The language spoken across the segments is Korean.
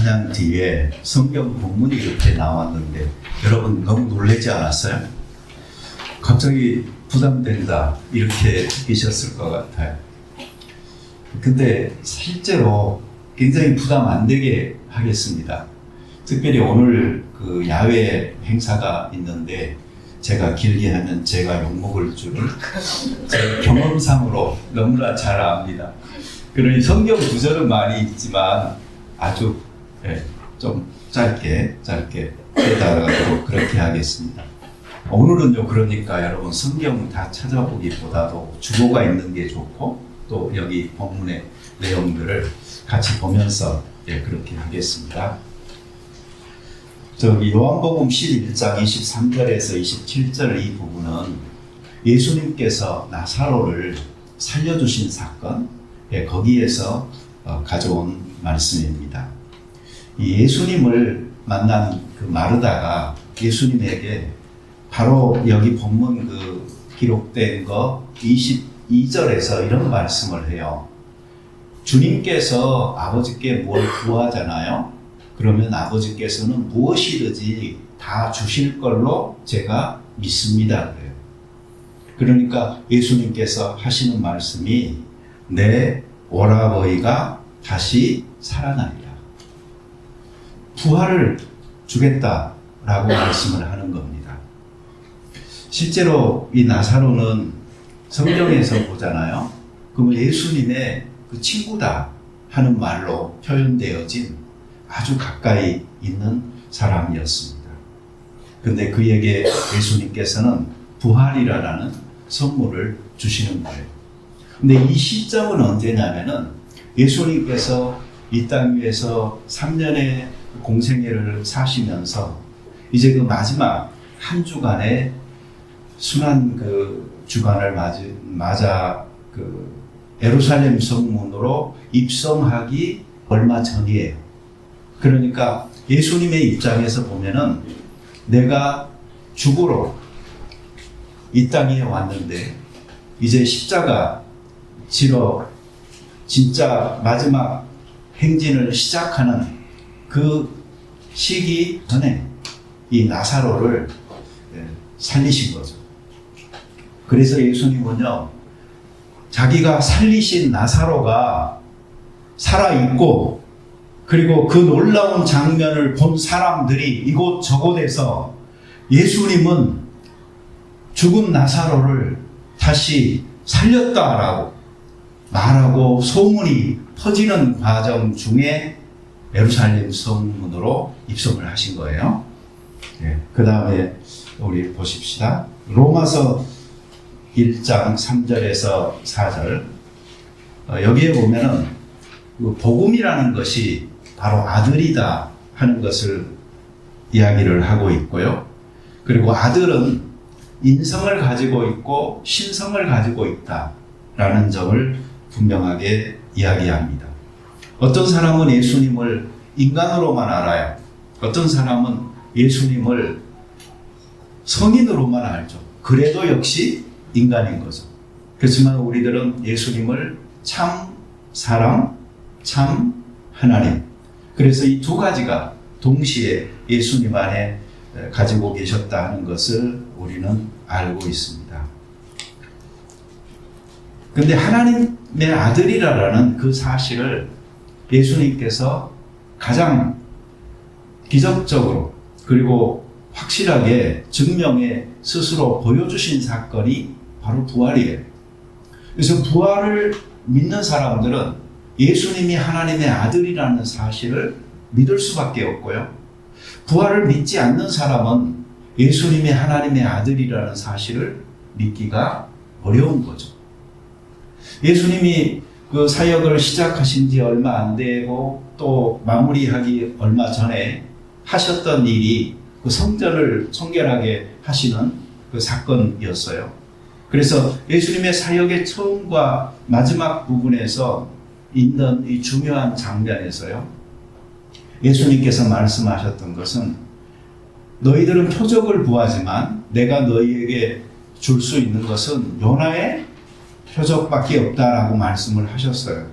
찬양 뒤에 성경 본문이 이렇게 나왔는데 여러분 너무 놀라지 않았어요? 갑자기 부담된다 이렇게 느끼셨을 것 같아요. 근데 실제로 굉장히 부담 안 되게 하겠습니다. 특별히 오늘 그 야외 행사가 있는데 제가 길게 하면 제가 욕먹을 줄은 제 경험상으로 너무나 잘 압니다. 그러니 성경 구절은 많이 있지만 아주 좀 짧게 깨달아가도록 그렇게 하겠습니다. 오늘은요, 그러니까 여러분 성경 다 찾아보기보다도 주보가 있는 게 좋고 또 여기 본문의 내용들을 같이 보면서 그렇게 하겠습니다. 저기 요한복음 11장 23절에서 27절 이 부분은 예수님께서 나사로를 살려주신 사건, 거기에서 가져온 말씀입니다. 이 예수님을 만난 그 마르다가 예수님에게 바로 여기 본문 그 기록된 거 22절에서 이런 말씀을 해요. 주님께서 아버지께 뭘 구하잖아요. 그러면 아버지께서는 무엇이든지 다 주실 걸로 제가 믿습니다. 그래요. 그러니까 예수님께서 하시는 말씀이 내 오라버니가 다시 살아나리라. 부활을 주겠다라고 말씀을 하는 겁니다. 실제로 이 나사로는 성경에서 보잖아요. 그러면 예수님의 그 친구다 하는 말로 표현되어진 아주 가까이 있는 사람이었습니다. 근데 그에게 예수님께서는 부활이라는 선물을 주시는 거예요. 근데 이 시점은 언제냐면은 예수님께서 이 땅 위에서 3년의 공생애를 사시면서 이제 그 마지막 한 주간의 순환 그 주간을 맞아 그 예루살렘 성문으로 입성하기 얼마 전이에요. 그러니까 예수님의 입장에서 보면은 내가 죽으러 이 땅에 왔는데 이제 십자가 지러 진짜 마지막 행진을 시작하는 그 시기 전에 이 나사로를 살리신 거죠. 그래서 예수님은요, 자기가 살리신 나사로가 살아있고 그리고 그 놀라운 장면을 본 사람들이 이곳저곳에서 예수님은 죽은 나사로를 다시 살렸다라고 말하고 소문이 퍼지는 과정 중에 예루살렘 성문으로 입성을 하신 거예요. 그 다음에 우리 보십시다. 로마서 1장 3절에서 4절 여기에 보면은 복음이라는 것이 바로 아들이다 하는 것을 이야기를 하고 있고요. 그리고 아들은 인성을 가지고 있고 신성을 가지고 있다라는 점을 분명하게 이야기합니다. 어떤 사람은 예수님을 인간으로만 알아요. 어떤 사람은 예수님을 성인으로만 알죠. 그래도 역시 인간인 거죠. 그렇지만 우리들은 예수님을 참 사람, 참 하나님. 그래서 이 두 가지가 동시에 예수님 안에 가지고 계셨다 하는 것을 우리는 알고 있습니다. 그런데 하나님의 아들이라는 그 사실을 예수님께서 가장 기적적으로 그리고 확실하게 증명해 스스로 보여주신 사건이 바로 부활이에요. 그래서 부활을 믿는 사람들은 예수님이 하나님의 아들이라는 사실을 믿을 수밖에 없고요. 부활을 믿지 않는 사람은 예수님이 하나님의 아들이라는 사실을 믿기가 어려운 거죠. 예수님이 그 사역을 시작하신 지 얼마 안 되고 또 마무리하기 얼마 전에 하셨던 일이 그 성전을 청결하게 하시는 그 사건이었어요. 그래서 예수님의 사역의 처음과 마지막 부분에서 있는 이 중요한 장면에서요, 예수님께서 말씀하셨던 것은 너희들은 표적을 구하지만 내가 너희에게 줄 수 있는 것은 요나의 표적밖에 없다라고 말씀을 하셨어요.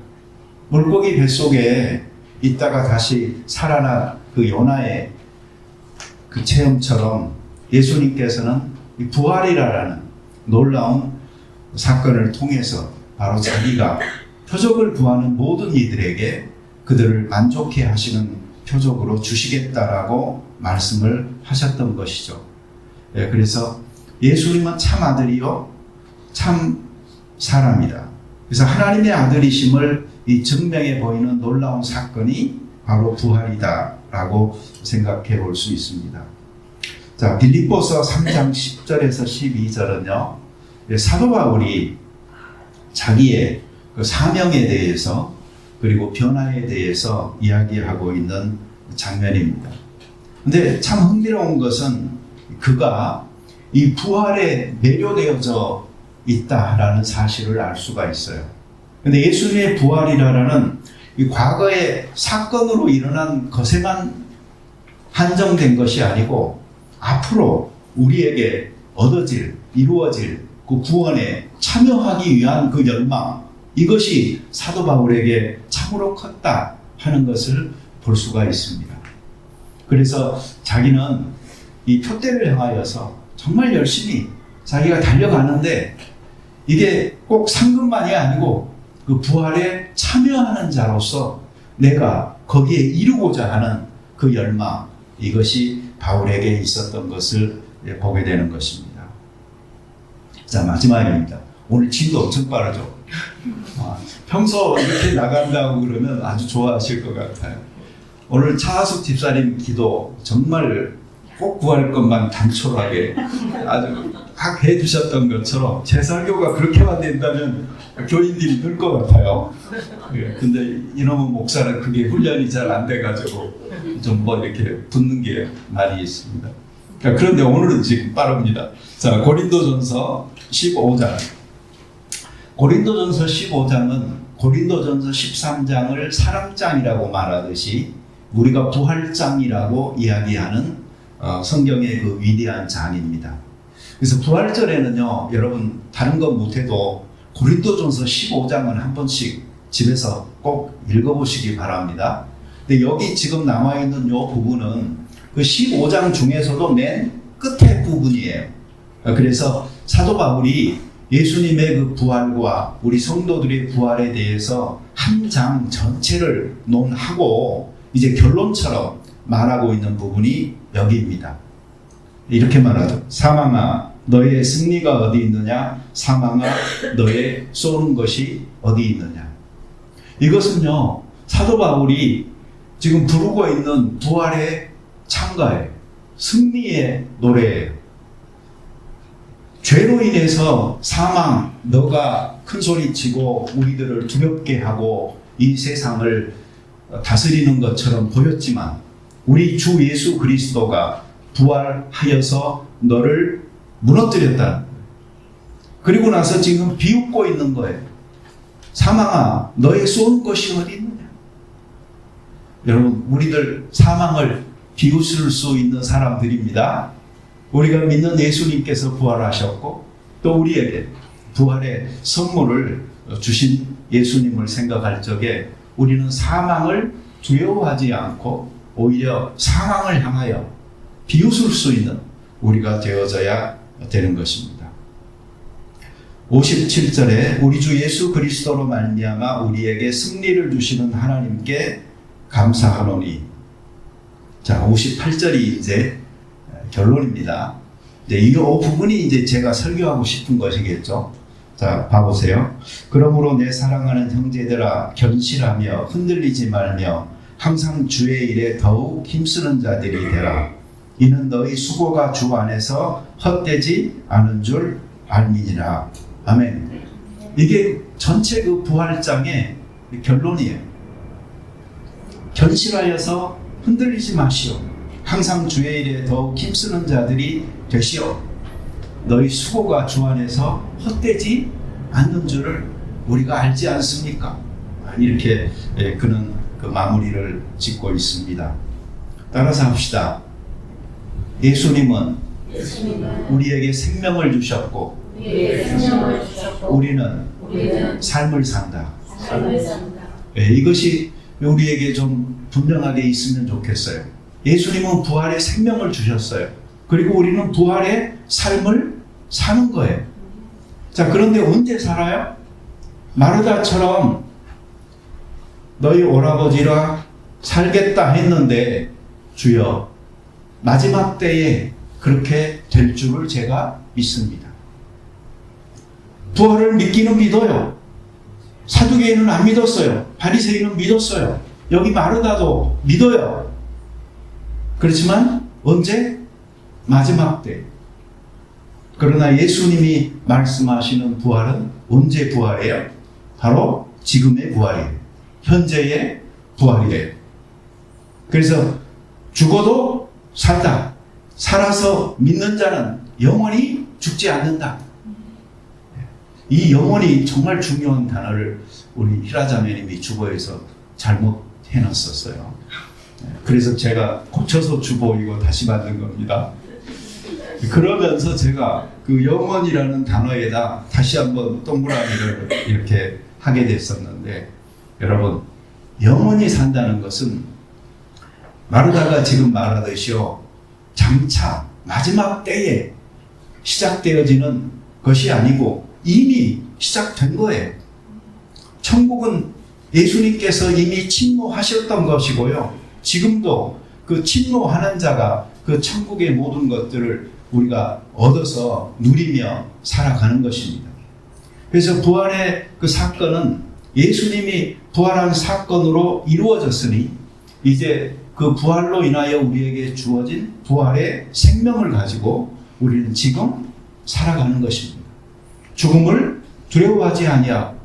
물고기 뱃속에 있다가 다시 살아난 그 요나의 그 체험처럼 예수님께서는 이 부활이라는 놀라운 사건을 통해서 바로 자기가 표적을 구하는 모든 이들에게 그들을 만족해 하시는 표적으로 주시겠다라고 말씀을 하셨던 것이죠. 그래서 예수님은 참 아들이요 참 사람이다. 그래서 하나님의 아들이심을 이 증명해 보이는 놀라운 사건이 바로 부활이다라고 생각해 볼 수 있습니다. 자, 빌립보서 3장 10절에서 12절은요. 사도 바울이 자기의 그 사명에 대해서 그리고 변화에 대해서 이야기하고 있는 장면입니다. 근데 참 흥미로운 것은 그가 이 부활에 매료되어져 있다라는 사실을 알 수가 있어요. 근데 예수님의 부활이라는 이 과거의 사건으로 일어난 것에만 한정된 것이 아니고 앞으로 우리에게 얻어질, 이루어질 그 구원에 참여하기 위한 그 열망, 이것이 사도 바울에게 참으로 컸다 하는 것을 볼 수가 있습니다. 그래서 자기는 이 표대를 향하여서 정말 열심히 자기가 달려가는데 이게 꼭 상급만이 아니고 그 부활에 참여하는 자로서 내가 거기에 이루고자 하는 그 열망, 이것이 바울에게 있었던 것을 보게 되는 것입니다. 자, 마지막입니다. 오늘 진도 엄청 빠르죠? 평소 이렇게 나간다고 그러면 아주 좋아하실 것 같아요. 오늘 차하숙 집사님 기도 정말 꼭 구할 것만 단촐하게 아주 딱 해주셨던 것처럼 제 설교가 그렇게만 된다면 교인들이 늘 것 같아요. 근데 이놈의 목사는 그게 훈련이 잘 안 돼가지고 좀 뭐 이렇게 붙는 게 많이 있습니다. 그런데 오늘은 지금 빠릅니다. 자, 고린도전서 15장. 고린도전서 15장은 고린도전서 13장을 사랑장이라고 말하듯이 우리가 부활장이라고 이야기하는 성경의 그 위대한 장입니다. 그래서 부활절에는요, 여러분 다른 거 못해도 고린도전서 15장은 한 번씩 집에서 꼭 읽어보시기 바랍니다. 근데 여기 지금 남아있는 이 부분은 그 15장 중에서도 맨 끝에 부분이에요. 그래서 사도 바울이 예수님의 그 부활과 우리 성도들의 부활에 대해서 한 장 전체를 논하고 이제 결론처럼 말하고 있는 부분이 여기입니다. 이렇게 말하죠. 사망아, 너의 승리가 어디 있느냐? 사망아, 너의 쏘는 것이 어디 있느냐? 이것은요, 사도 바울이 지금 부르고 있는 부활의 찬가예요. 승리의 노래예요. 죄로 인해서 사망, 너가 큰 소리치고 우리들을 두렵게 하고 이 세상을 다스리는 것처럼 보였지만 우리 주 예수 그리스도가 부활하여서 너를 무너뜨렸다. 그리고 나서 지금 비웃고 있는 거예요. 사망아, 너의 쏘는 것이 어디 있느냐? 여러분, 우리들 사망을 비웃을 수 있는 사람들입니다. 우리가 믿는 예수님께서 부활하셨고 또 우리에게 부활의 선물을 주신 예수님을 생각할 적에 우리는 사망을 두려워하지 않고 오히려 사망을 향하여 비웃을 수 있는 우리가 되어져야 되는 것입니다. 57절에 우리 주 예수 그리스도로 말미암아 우리에게 승리를 주시는 하나님께 감사하노니. 자, 58절이 이제 결론입니다. 이 부분이 이제 제가 설교하고 싶은 것이겠죠. 자, 봐보세요. 그러므로 내 사랑하는 형제들아, 견실하며 흔들리지 말며 항상 주의 일에 더욱 힘쓰는 자들이 되라. 이는 너희 수고가 주 안에서 헛되지 않은 줄 알미니라. 아멘. 이게 전체 그 부활장의 결론이에요. 견실하여서 흔들리지 마시오. 항상 주의 일에 더욱 힘쓰는 자들이 되시오. 너희 수고가 주 안에서 헛되지 않는 줄을 우리가 알지 않습니까? 이렇게 그는 그 마무리를 짓고 있습니다. 따라서 합시다. 예수님은 우리에게 생명을 주셨고 우리는 삶을 산다. 이것이 우리에게 좀 분명하게 있으면 좋겠어요. 예수님은 부활의 생명을 주셨어요. 그리고 우리는 부활의 삶을 사는 거예요. 자, 그런데 언제 살아요? 마르다처럼 너희 오라버지라 살겠다 했는데 주여 마지막 때에 그렇게 될 줄을 제가 믿습니다. 부활을 믿기는 믿어요. 사두개인은 안 믿었어요. 바리새인은 믿었어요. 여기 마르다도 믿어요. 그렇지만 언제? 마지막 때. 그러나 예수님이 말씀하시는 부활은 언제 부활이에요? 바로 지금의 부활이에요. 현재의 부활이에요. 그래서 죽어도 산다. 살아서 믿는 자는 영원히 죽지 않는다. 이 영혼이 정말 중요한 단어를 우리 히라자매님이 주보에서 잘못 해놨었어요. 그래서 제가 고쳐서 주보 이거 다시 만든 겁니다. 그러면서 제가 그 영혼이라는 단어에다 다시 한번 동그라미를 이렇게 하게 됐었는데, 여러분, 영혼이 산다는 것은 마르다가 지금 말하듯이요, 장차 마지막 때에 시작되어지는 것이 아니고 이미 시작된 거예요. 천국은 예수님께서 이미 침노하셨던 것이고요. 지금도 그 침노하는 자가 그 천국의 모든 것들을 우리가 얻어서 누리며 살아가는 것입니다. 그래서 부활의 그 사건은 예수님이 부활한 사건으로 이루어졌으니 이제 그 부활로 인하여 우리에게 주어진 부활의 생명을 가지고 우리는 지금 살아가는 것입니다. 죽음을 두려워하지 아니하고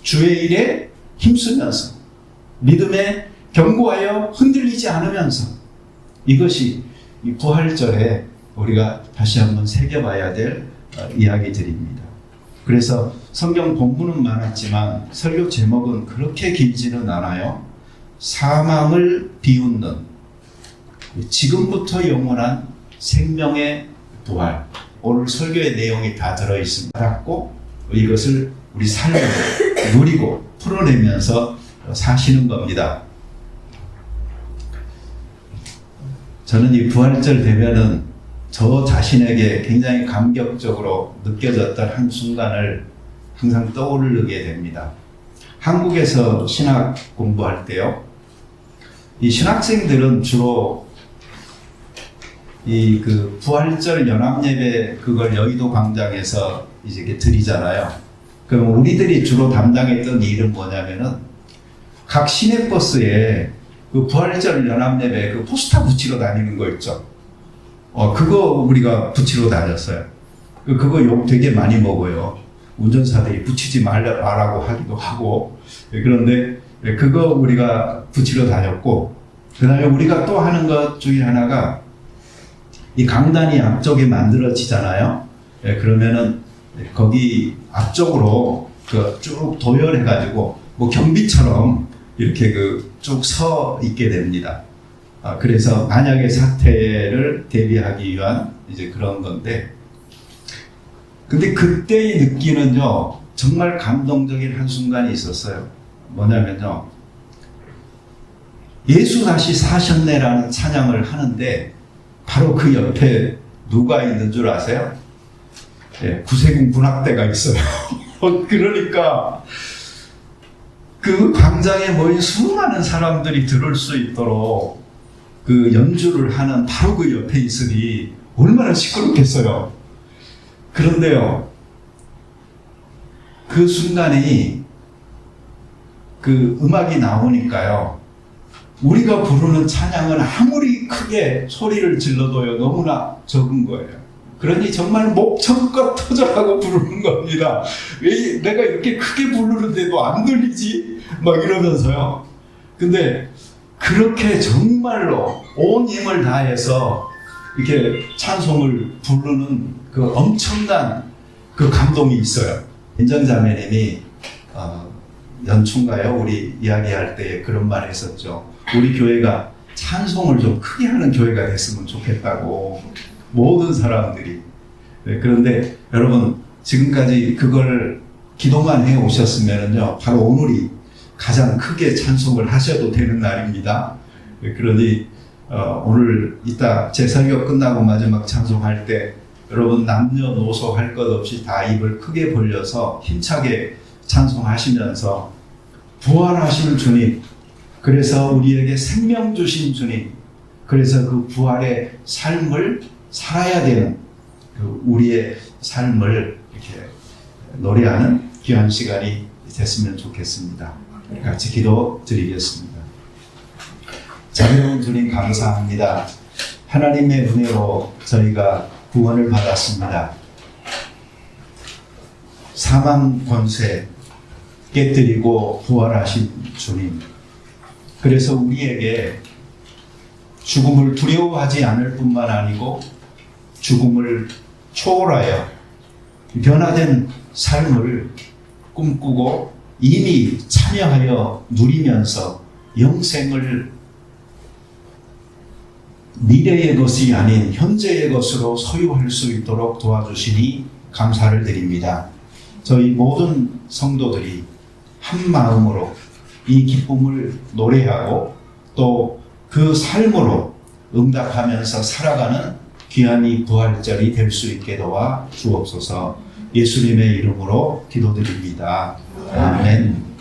주의 일에 힘쓰면서 믿음에 견고하여 흔들리지 않으면서, 이것이 이 부활절에 우리가 다시 한번 새겨봐야 될 이야기들입니다. 그래서 성경 본문은 많았지만 설교 제목은 그렇게 길지는 않아요. 사망을 비웃는 지금부터 영원한 생명의 부활. 오늘 설교의 내용이 다 들어있습니다. 꼭 이것을 우리 삶으로 누리고 풀어내면서 사시는 겁니다. 저는 이 부활절 되면은 저 자신에게 굉장히 감격적으로 느껴졌던 한 순간을 항상 떠오르게 됩니다. 한국에서 신학 공부할 때요, 이 신학생들은 주로 이 그 부활절 연합예배 그걸 여의도 광장에서 이제 드리잖아요. 그럼 우리들이 주로 담당했던 일은 뭐냐면은 각 시내버스에 그 부활절 연합예배 그 포스터 붙이러 다니는 거 있죠. 그거 우리가 붙이러 다녔어요. 그거 욕 되게 많이 먹어요. 운전사들이 붙이지 말라고 하기도 하고. 그런데 그거 우리가 붙이러 다녔고, 그 다음에 우리가 또 하는 것 중에 하나가 이 강단이 앞쪽에 만들어지잖아요. 그러면은 거기 앞쪽으로 그 쭉 도열해가지고 뭐 경비처럼 이렇게 그 쭉 서 있게 됩니다. 그래서 만약의 사태를 대비하기 위한 이제 그런 건데, 근데 그때의 느끼는요, 정말 감동적인 한순간이 있었어요. 뭐냐면요, 예수 다시 사셨네라는 찬양을 하는데 바로 그 옆에 누가 있는 줄 아세요? 구세군 군악대가 있어요. 그러니까 그 광장에 모인 수많은 사람들이 들을 수 있도록 그 연주를 하는 바로 그 옆에 있으니 얼마나 시끄럽겠어요. 그런데요, 그 순간에 그 음악이 나오니까요, 우리가 부르는 찬양은 아무리 크게 소리를 질러도요, 너무나 적은 거예요. 그러니 정말 목청껏 터져가고 부르는 겁니다. 왜 내가 이렇게 크게 부르는데도 안 들리지? 막 이러면서요. 근데 그렇게 정말로 온 힘을 다해서 이렇게 찬송을 부르는 그 엄청난 그 감동이 있어요. 인정자매님이 연초인가요? 우리 이야기할 때 그런 말 했었죠. 우리 교회가 찬송을 좀 크게 하는 교회가 됐으면 좋겠다고, 모든 사람들이. 그런데 여러분, 지금까지 그걸 기도만 해 오셨으면요, 바로 오늘이 가장 크게 찬송을 하셔도 되는 날입니다. 그러니 오늘 이따 제 설교 끝나고 마지막 찬송할 때 여러분 남녀노소 할 것 없이 다 입을 크게 벌려서 힘차게 찬송하시면서 부활하신 주님, 그래서 우리에게 생명 주신 주님, 그래서 그 부활의 삶을 살아야 되는 그 우리의 삶을 이렇게 노래하는 귀한 시간이 됐으면 좋겠습니다. 같이 기도 드리겠습니다. 자비로운 주님 감사합니다. 하나님의 은혜로 저희가 구원을 받았습니다. 사망 권세 깨뜨리고 부활하신 주님, 그래서 우리에게 죽음을 두려워하지 않을 뿐만 아니고 죽음을 초월하여 변화된 삶을 꿈꾸고 이미 참여하여 누리면서 영생을 미래의 것이 아닌 현재의 것으로 소유할 수 있도록 도와주시니 감사를 드립니다. 저희 모든 성도들이 한 마음으로 이 기쁨을 노래하고 또 그 삶으로 응답하면서 살아가는 귀한 이 부활절이 될 수 있게 도와 주옵소서. 예수님의 이름으로 기도드립니다. 아멘.